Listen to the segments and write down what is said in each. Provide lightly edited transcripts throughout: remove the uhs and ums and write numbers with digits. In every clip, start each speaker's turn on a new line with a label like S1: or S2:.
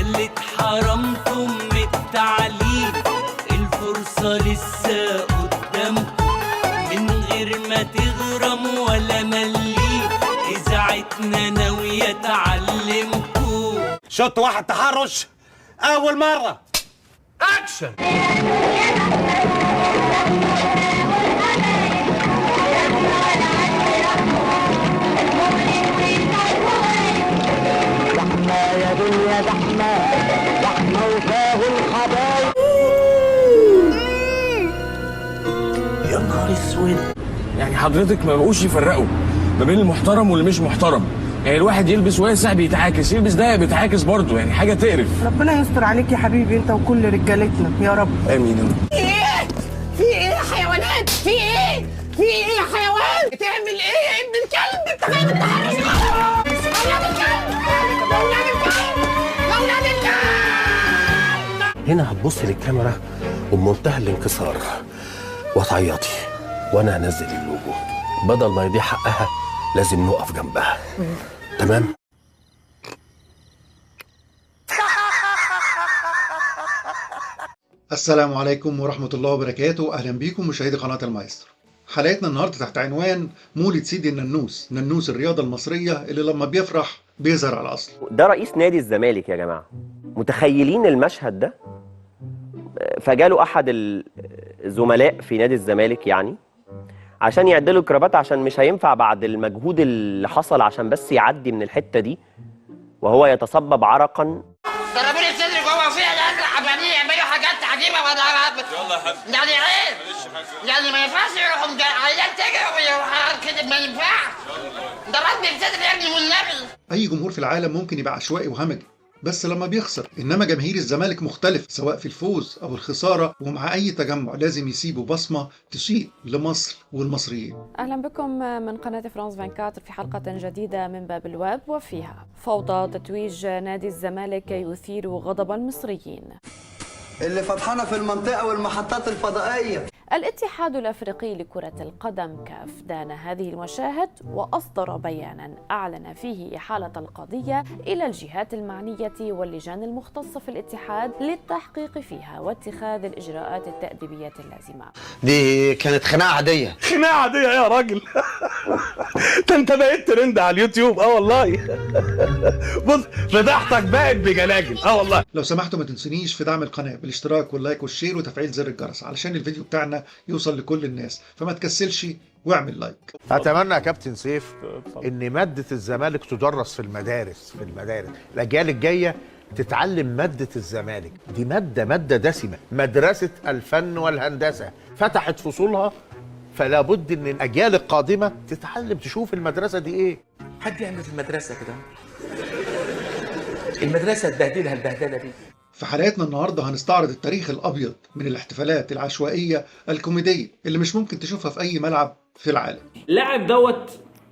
S1: اللي اتحرمتم من التعليم، الفرصة لسه قدامكم من غير ما تغرم ولا مليم، إذاعتنا ناوية تعلمكم.
S2: شوط واحد تحرش أول مرة، أكشن.
S3: يا دنيا زحمة زحمة وفاه الحبايب.
S2: يا نهار اسود.
S4: يعني حضرتك ما بقوش يفرقوا ما بين المحترم واللي مش محترم، يعني الواحد يلبس واسع بيتعاكس، يلبس ضيق بيتعاكس برضه، يعني حاجه تقرف.
S5: ربنا يستر عليك يا حبيبي انت وكل رجالتنا يا رب.
S4: امين.
S6: في ايه يا حيوانات؟ في ايه يا حيوان؟ بتعمل ايه يا ابن الكلب؟ انت فين التحرش؟ اولاد الكلب، اولاد الكلب، اولاد الكلب.
S2: هنا هتبص للكاميرا وبمنتهى الانكسار وتعيطي، وانا هنزل اللوجو. بدل ما يضيع حقها لازم نقف جنبها. تمام؟
S7: السلام عليكم ورحمة الله وبركاته. أهلا بيكم مشاهدي قناة المايسترو. حلقتنا النهاردة تحت عنوان مولد سيدي الننوس، ننوس الرياضة المصرية اللي لما بيفرح بيظهر على أصله.
S8: ده رئيس نادي الزمالك يا جماعة، متخيلين المشهد ده؟ فجاله أحد الزملاء في نادي الزمالك يعني عشان يعدلوا الكرافات، عشان مش هينفع بعد المجهود اللي حصل عشان بس يعدي من الحتة دي وهو يتصبب عرقا.
S6: ضربوني في صدري جوه وفيها ناس عمالين يعملوا حاجات عجيبة
S9: يلا يا حاج.
S6: يعني ايه؟
S9: معلش يا حاج.
S6: يعني ما ينفعش يروحوا عيال تجري ويروحوا كده، ما ينفعش. ضربني في صدري يا ابني والنبي.
S7: أي جمهور في العالم ممكن يبقى عشوائي وهمجي بس لما بيخسر، إنما جماهير الزمالك مختلف سواء في الفوز أو الخسارة، ومع أي تجمع لازم يسيبوا بصمة تشيء لمصر والمصريين.
S10: أهلا بكم من قناة فرانس 24 في حلقة جديدة من باب الويب، وفيها فوضى تتويج نادي الزمالك يثير غضب المصريين
S11: اللي فطحانة في المنطقة والمحطات الفضائية.
S10: الاتحاد الأفريقي لكرة القدم كاف دان هذه المشاهد وأصدر بيانا أعلن فيه إحالة القضية إلى الجهات المعنية واللجان المختصة في الاتحاد للتحقيق فيها واتخاذ الإجراءات التأديبية اللازمة.
S2: دي كانت خناقة عادية.
S9: خناقة عادية يا راجل. ده انت بقيت ترند على اليوتيوب. والله. بص فضحتك بقت بجلاجل. والله.
S7: لو سمحتوا ما تنسونيش في دعم القناة بالاشتراك واللايك والشير وتفعيل زر الجرس علشان الفيديو بتاعنا يوصل لكل الناس، فما تكسلش واعمل لايك.
S12: أتمنى يا كابتن سيف إن مادة الزمالك تدرس في المدارس، الأجيال الجاية تتعلم مادة الزمالك. دي مادة دسمة، مدرسة الفن والهندسة فتحت فصولها، فلا بد إن الأجيال القادمة تتعلم تشوف المدرسة دي إيه.
S13: حد يعمل في المدرسة كده؟ المدرسة تبهدلها البهدلة دي.
S7: في حلقتنا النهارده هنستعرض التاريخ الابيض من الاحتفالات العشوائيه الكوميديه اللي مش ممكن تشوفها في اي ملعب في العالم.
S14: اللاعب دوت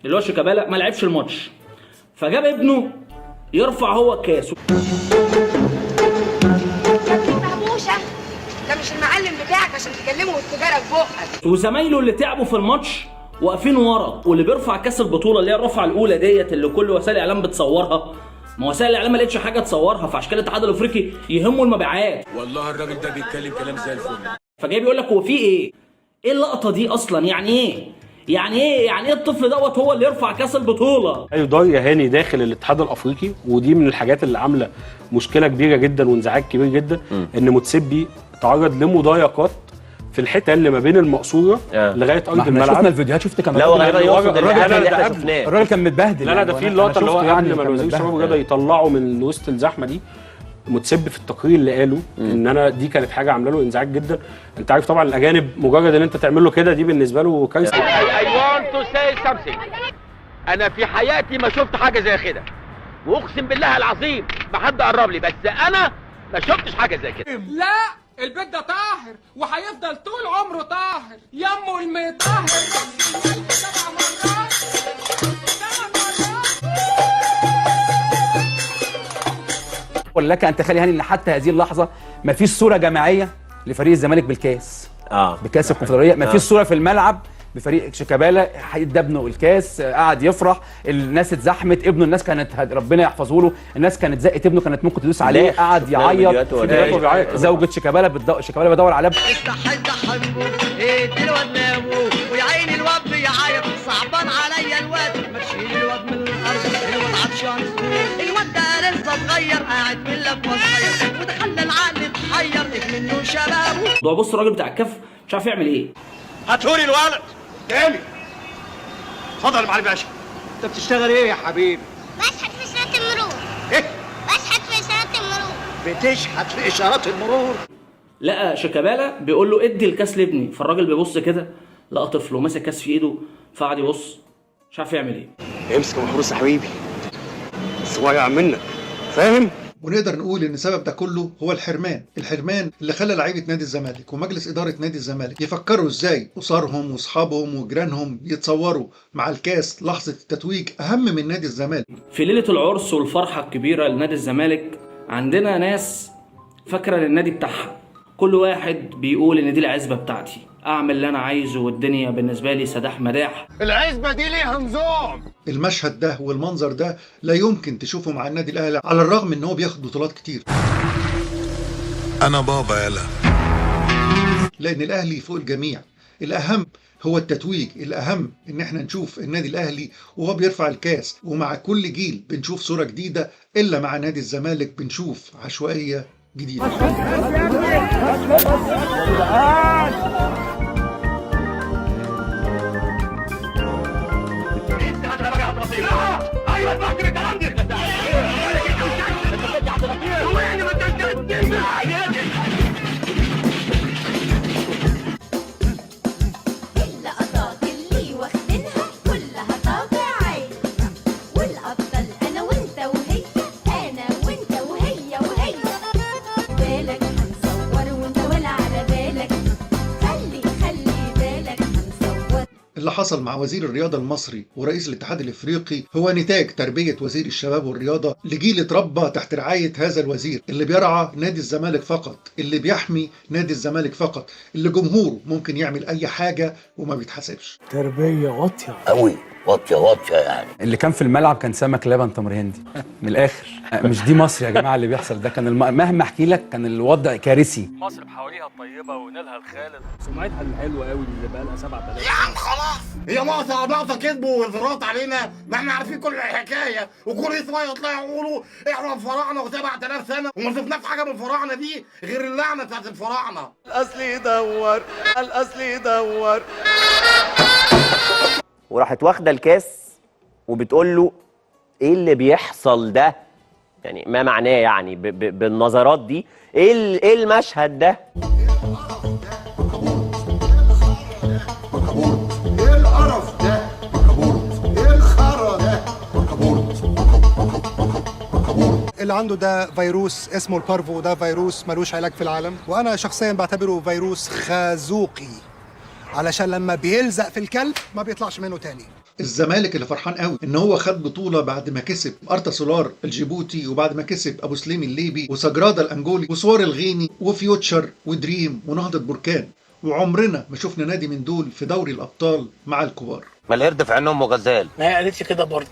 S14: اللي هو شيكابالا ما لعبش الماتش، فجاب ابنه يرفع هو الكاس.
S15: بوشه ده مش المعلم بتاعك عشان تكلمه والسيجاره في بقك.
S14: وزمايله اللي تعبوا في الماتش واقفين ورا، واللي بيرفع كاس البطوله اللي هي الرفعه الاولى ديت اللي كل وسائل الاعلام بتصورها، ما وسائل الاعلام ما لقتش حاجه تصورها، فعشان كده الاتحاد الافريقي يهمه المبيعات.
S13: والله الراجل ده بيتكلم كلام زي الفل.
S14: فجاي بيقول لك هو في ايه؟ ايه اللقطه دي اصلا؟ يعني ايه؟ يعني ايه الطفل دوت هو اللي يرفع كاس البطوله؟
S16: يضايق يا هاني داخل الاتحاد الافريقي، ودي من الحاجات اللي عامله مشكله كبيره جدا وانزعاج كبير جدا، ان متسبي تعرض لمضايقات في الحته اللي ما بين المقصوره لغايه ارض الملعب.
S17: شفنا الفيديوهات، شفت كمان.
S8: لا والله يقصد
S17: الراجل كان متبهدل.
S16: لا ده في اللقطه اللي هو قبل ما وزير الشباب والرياضه يطلعوا من وسط الزحمه دي، متسب في التقرير اللي قاله ان انا دي كانت حاجه عامله له انزعاج جدا. انت عارف طبعا الاجانب مجرد ان انت تعمل له كده دي بالنسبه له كارثه.
S18: I want to say something. انا في حياتي ما شفت حاجه زي كده، واقسم بالله العظيم ما حد قرب لي، بس انا ما شفتش حاجه زي كده.
S19: لا البيت ده طاهر وهيفضل طول عمره طاهر. يمه المطهر 7 مرات.
S17: ولك ان تخيل هاني ان حتى هذه اللحظه مفيش صوره جماعيه لفريق الزمالك بالكاس. بكاس الكونفدراليه مفيش صوره في الملعب بفريق شيكابالا، ادى ابنه الكاس، قعد يفرح، الناس اتزحمت، ابنه الناس كانت ربنا يحفظه له، الناس كانت زقت ابنه، كانت ممكن تدوس عليه، قعد يعيط. زوجة شيكابالا بدور على
S3: ادي الواد لابوه ويا عيني الواد بيعيط صعبان عليا الواد ما تشيل الواد من الارض الواد عطشان الواد ده لسه صغير قاعد من لفه صغير ودخلنا العقل اتحير منه شبابه.
S14: ده بص الراجل بتاع الكف مش عارف يعمل ايه.
S9: هاتولي الولد تاني. اتفضل يا معالي باشا. انت بتشتغل ايه يا حبيبي؟
S20: بشحت في اشارات المرور.
S9: ايه؟
S20: بشحت في اشارات المرور.
S9: بتشحت في اشارات المرور.
S14: لقى شيكابالا بيقول له ادي الكاس لابني، فالراجل بيبص كده لقى طفل وماسك كاس في ايده، فقعد يبص مش عارف يعمل ايه.
S9: امسك يا محروس يا حبيبي، صغير منك، فاهم؟
S7: ونقدر نقول ان سبب ده كله هو الحرمان اللي خلى لعيبه نادي الزمالك ومجلس اداره نادي الزمالك يفكروا ازاي اسرهم واصحابهم وجيرانهم يتصوروا مع الكاس لحظه التتويج اهم من نادي الزمالك.
S14: في ليله العرس والفرحه الكبيره لنادي الزمالك عندنا ناس فاكره للنادي بتاعها، كل واحد بيقول ان دي العزبه بتاعتي، اعمل اللي انا عايزه والدنيا بالنسبه لي سداح مداح.
S9: العزبه دي ليها نظام.
S7: المشهد ده والمنظر ده لا يمكن تشوفه مع النادي الاهلي على الرغم ان هو بياخد بطولات كتير.
S21: انا بابا يلا.
S7: لان الاهلي فوق الجميع، الاهم هو التتويج، الاهم ان احنا نشوف النادي الاهلي وهو بيرفع الكاس، ومع كل جيل بنشوف صوره جديده، الا مع نادي الزمالك بنشوف عشوائيه جديده.
S20: اللقطات اللي واخدينها كلها طبيعية، والأبطال أنا وأنت وهي، أنا وأنت وهي وهي. بالك هنصور وأنت ولا على بالك، خلي بالك هنصور.
S7: اللي حصل مع وزير الرياضة المصري ورئيس الاتحاد الافريقي هو نتاج تربية وزير الشباب والرياضة لجيل اتربى تحت رعاية هذا الوزير، اللي بيرعى نادي الزمالك فقط، اللي بيحمي نادي الزمالك فقط، اللي جمهوره ممكن يعمل اي حاجة وما بيتحاسبش.
S17: تربية واطية
S22: قوي، واطية يعني.
S17: اللي كان في الملعب كان سمك لبن تمر هندي من الاخر. مش دي مصر يا جماعه اللي بيحصل ده، كان مهما احكي لك كان الوضع كارثي.
S23: مصر بحواليها الطيبه ونيلها الخالد، سمعتها الحلوه قوي اللي بقى لها 7000.
S9: يا عم خلاص، هي ناقصه كذب وإثارات علينا، ما احنا عارفين كل الحكايه، وكل شويه يطلعوا يقولوا احنا الفراعنه و7000 سنه وما شفناش حاجه من الفراعنه دي غير اللعنه بتاعت الفراعنه. الاصل يدور، الاصل يدور.
S8: وراحت واخده الكاس وبتقول له ايه اللي بيحصل ده؟ يعني ما معناه يعني بالنظرات دي؟ ايه المشهد ده؟
S24: ايه القرف ده؟ ايه الخرا ده؟
S25: اللي عنده ده فيروس اسمه البارفو، وده فيروس ملوش علاج في العالم، وانا شخصيا بعتبره فيروس خازوقي علشان لما بيلزق في الكلب ما بيطلعش منه تاني.
S7: الزمالك اللي فرحان قوي ان هو خد بطوله بعد ما كسب ارتا سولار الجيبوتي، وبعد ما كسب ابو سليم الليبي وسجرادا الانجولي وصور الغيني وفيوتشر ودريم ونهضه بركان، وعمرنا ما شفنا نادي من دول في دوري الابطال مع الكبار.
S22: ما القرد في عين امه غزال.
S6: ما هي قالتش كده برضه.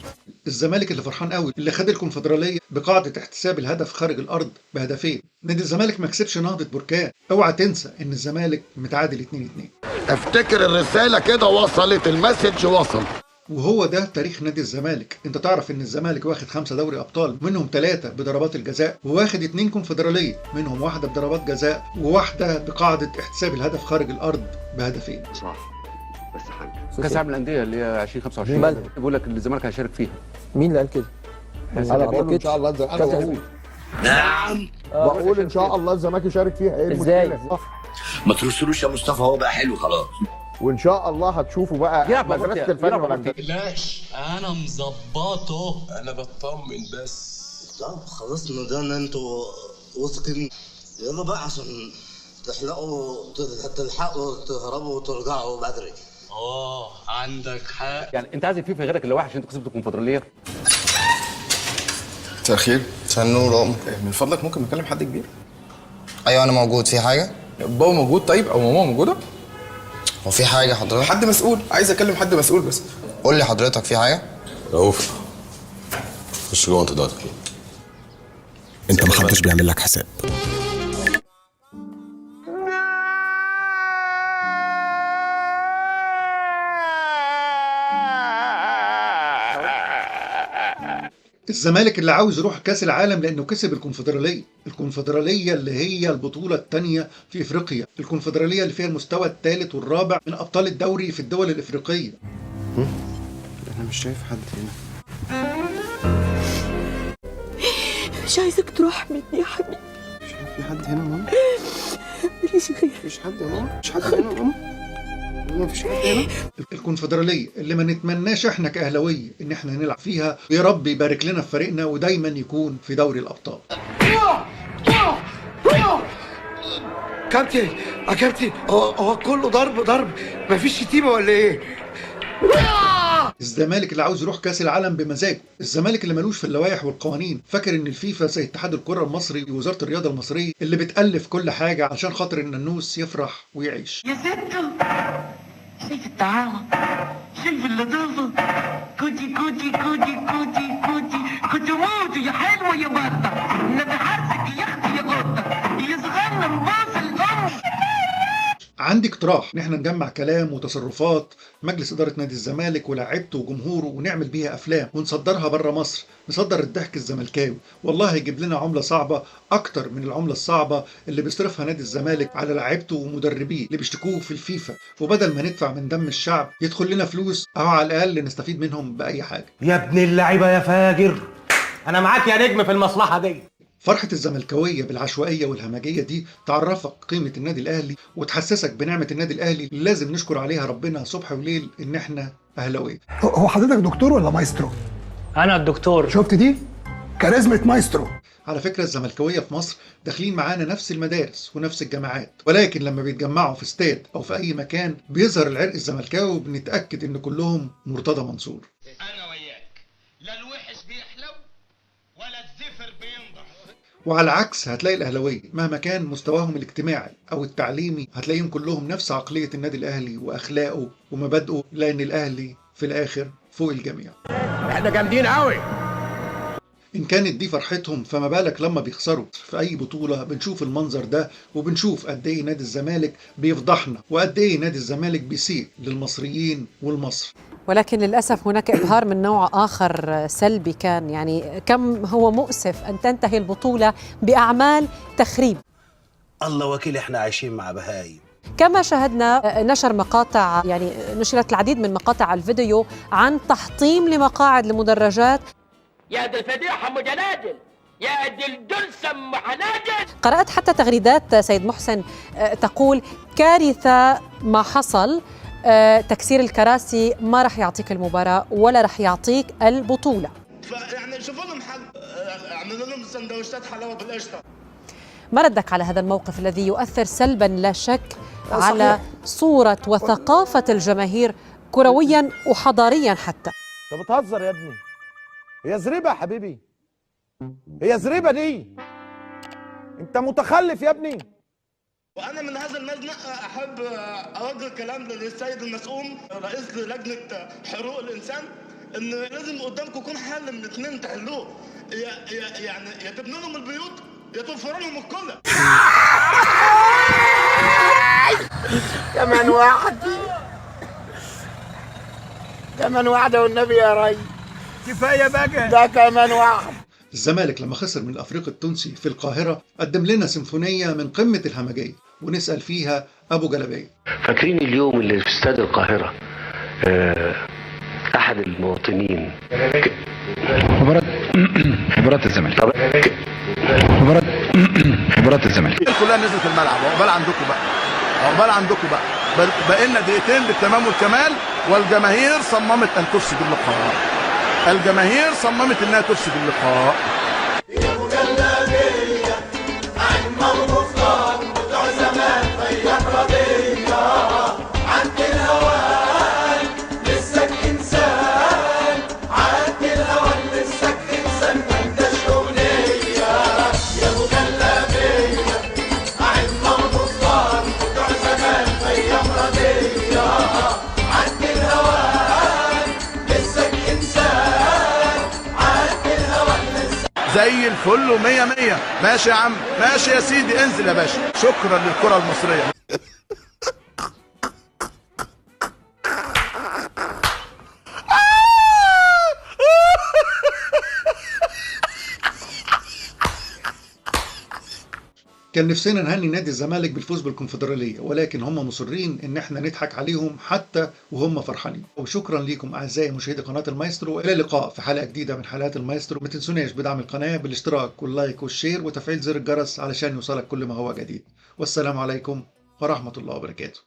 S7: الزمالك اللي فرحان قوي اللي خد الكونفدراليه بقاعده احتساب الهدف خارج الارض بهدفين. نادي الزمالك ما كسبش نهضه بركان، اوعى تنسى ان الزمالك متعادل 2-2.
S21: افتكر الرساله كده وصلت، المسج وصل.
S7: وهو ده تاريخ نادي الزمالك. انت تعرف ان الزمالك واخد 5 دوري ابطال، منهم 3 بضربات الجزاء، وواخد 2 كونفدراليه، منهم 1 بضربات جزاء و1 بقاعده احتساب الهدف خارج الارض بهدفين.
S22: صح بس حاجه
S17: كاس العالم للانديه اللي هي 2025 بيقول لك الزمالك هيشارك فيها.
S26: مين اللي قال كده؟
S25: انا بقول ان شاء الله انا بقول
S22: نعم
S25: بقول ان شاء الله الزمالك يشارك فيها. ايه المشكله؟
S22: ما ترسلوش يا مصطفى، هو بقى حلو خلاص.
S25: وان شاء الله هتشوفوا بقى مدرسه الفن والهندسه.
S21: بلاش انا مظبطه، انا بطمن بس.
S11: طب خلاص ده انتوا واثقين، يلا بقى عشان تلحقوا تهربوا وترجعوا بدري.
S21: عندك حق.
S17: يعني انت عايز في غيرك اللي واحد عشان انت كسبت الكونفدراليه؟
S27: مساء الخير. مساء النور. من فضلك ممكن نكلم حد كبير؟
S11: ايوه انا موجود. في حاجه؟
S27: بابا موجود طيب او ماما موجوده؟ هو في حاجه حضرتك؟ حد مسؤول، عايز اكلم حد مسؤول بس. قول لي حضرتك في حاجه؟
S1: رؤوف خش جوه انت دلوقتي. انت محدش بيعمل لك حساب.
S7: الزمالك اللي عاوز يروح كاس العالم لانه كسب الكونفدراليه اللي هي البطوله الثانيه في افريقيا، الكونفدراليه اللي فيها المستوى الثالث والرابع من ابطال الدوري في الدول الافريقيه.
S27: انا مش شايف حد هنا.
S2: مش عايزك تروح مني يا حبيبي.
S27: مش عارف في حد هنا ماما؟
S2: ماليش غير.
S27: مفيش حد يا ماما؟ مفيش حد هنا ماما؟ مفيش حد هنا؟
S7: الكونفدراليه اللي ما نتمناش احنا كاهلاويه ان احنا نلعب فيها، ويا رب يبارك لنا في فريقنا ودايما يكون في دوري الابطال.
S4: كابتن يا كابتن، هو كله ضرب مفيش شتيمه ولا ايه؟
S7: الزمالك اللي عاوز يروح كاس العالم بمزاجه، الزمالك اللي ملوش في اللوائح والقوانين، فاكر ان الفيفا زي اتحاد الكره المصري ووزاره الرياضه المصريه اللي بتالف كل حاجه عشان خاطر ان النوس يفرح ويعيش.
S2: يا ست الطعام شوف اللطافه، كوتي كنت موت يا حلوه يا بطه، نتحرك يا اختي يا قطه يا صغيره باص الام.
S7: عندي اقتراح ان احنا نجمع كلام وتصرفات مجلس اداره نادي الزمالك ولاعيبته وجمهوره ونعمل بيها افلام ونصدرها بره مصر، نصدر الضحك الزملكاوي، والله هيجيب لنا عمله صعبه اكتر من العمله الصعبه اللي بيصرفها نادي الزمالك على لاعيبته ومدربيه اللي بيشتكوه في الفيفا، وبدل ما ندفع من دم الشعب يدخل لنا فلوس اهو على الاقل نستفيد منهم باي حاجه.
S5: يا ابن اللعيبه يا فاجر، انا معاك يا نجم في المصلحه دي.
S7: فرحة الزملكاوية بالعشوائية والهمجية دي تعرفك قيمة النادي الأهلي وتحسسك بنعمة النادي الأهلي اللي لازم نشكر عليها ربنا صبح وليل إن إحنا أهلاوية.
S25: هو حضرتك دكتور ولا مايسترو؟
S23: أنا الدكتور.
S25: شفت دي؟ كاريزمة مايسترو.
S7: على فكرة الزملكاوية في مصر داخلين معانا نفس المدارس ونفس الجامعات، ولكن لما بيتجمعوا في استاد أو في أي مكان بيظهر العرق الزملكاوي وبنتأكد إن كلهم مرتضى منصور.
S9: انا وياك، لا الوحش بيحلو ولا الزفر بينضح.
S7: وعلى العكس هتلاقي الأهلاوية مهما كان مستواهم الاجتماعي أو التعليمي هتلاقيهم كلهم نفس عقلية النادي الأهلي وأخلاقه ومبادئه، لأن الأهلي في الآخر فوق الجميع.
S4: احنا جامدين قوي.
S7: إن كانت دي فرحتهم فما بالك لما بيخسروا في أي بطولة. بنشوف المنظر ده وبنشوف قد إيه نادي الزمالك بيفضحنا وقد إيه نادي الزمالك بيسيء للمصريين والمصر.
S10: ولكن للأسف هناك إبهار من نوع آخر سلبي كان، يعني كم هو مؤسف أن تنتهي البطولة بأعمال تخريب.
S5: الله وكيل احنا عايشين مع بهايم.
S10: كما شاهدنا نشر مقاطع، يعني نشرت العديد من مقاطع الفيديو عن تحطيم لمقاعد المدرجات.
S18: يا دي الفضيحه ام جنادل، يا دي الدلسه ام حناجل.
S10: قرأت حتى تغريدات سيد محسن تقول كارثة ما حصل، تكسير الكراسي ما رح يعطيك المباراة ولا رح يعطيك البطولة.
S21: يعني شوفوا لهم حل، اعملوا لهم سندوتشات حلاوه بالقشطه.
S10: ما ردك على هذا الموقف الذي يؤثر سلبا لا شك على صورة وثقافة الجماهير كرويا وحضاريا حتى؟
S5: انت بتهزر يا ابني، هي زريبه يا حبيبي، هي زريبه دي، انت متخلف يا ابني.
S21: وانا من هذا المبنى احب اوجه كلام للسيد المسؤول رئيس لجنه حقوق الانسان، ان لازم قدامكم يكون حل من اثنين تحلوه، يعني يا تبنوا لهم البيوت يا توفروا لهم الكلى.
S4: كمان واحد، كمان واحده والنبي يا ري، كفايه بقى ده كمان واحد.
S7: الزمالك لما خسر من الأفريقي التونسي في القاهرة قدم لنا سيمفونية من قمة الهمجية ونسأل فيها أبو جلبية.
S12: فاكرين اليوم اللي في استاد القاهرة أحد المواطنين
S26: مباراة الزمالك مباراة الزمالك
S21: كلها نزلت الملعب، عقبال عندكم بقى، عقبال عندكم بقى، بقينا دقيقتين بالتمام والكمال، والجماهير صممت أن تفسد اللقاء، الجماهير صممت أنها تفسد اللقاء.
S5: الفل ومية مية. ماشي يا عم، ماشي يا سيدي، انزل يا باشا. شكرا للكرة المصرية.
S7: كان نفسنا نهني نادي الزمالك بالفوز بالكونفدرالية، ولكن هم مصرين ان احنا نضحك عليهم حتى وهم فرحانين. وشكرا لكم اعزائي مشاهدي قناة المايسترو، والى اللقاء في حلقة جديدة من حلقات المايسترو. ما تنسوناش بدعم القناة بالاشتراك واللايك والشير وتفعيل زر الجرس علشان يوصلك كل ما هو جديد. والسلام عليكم ورحمة الله وبركاته.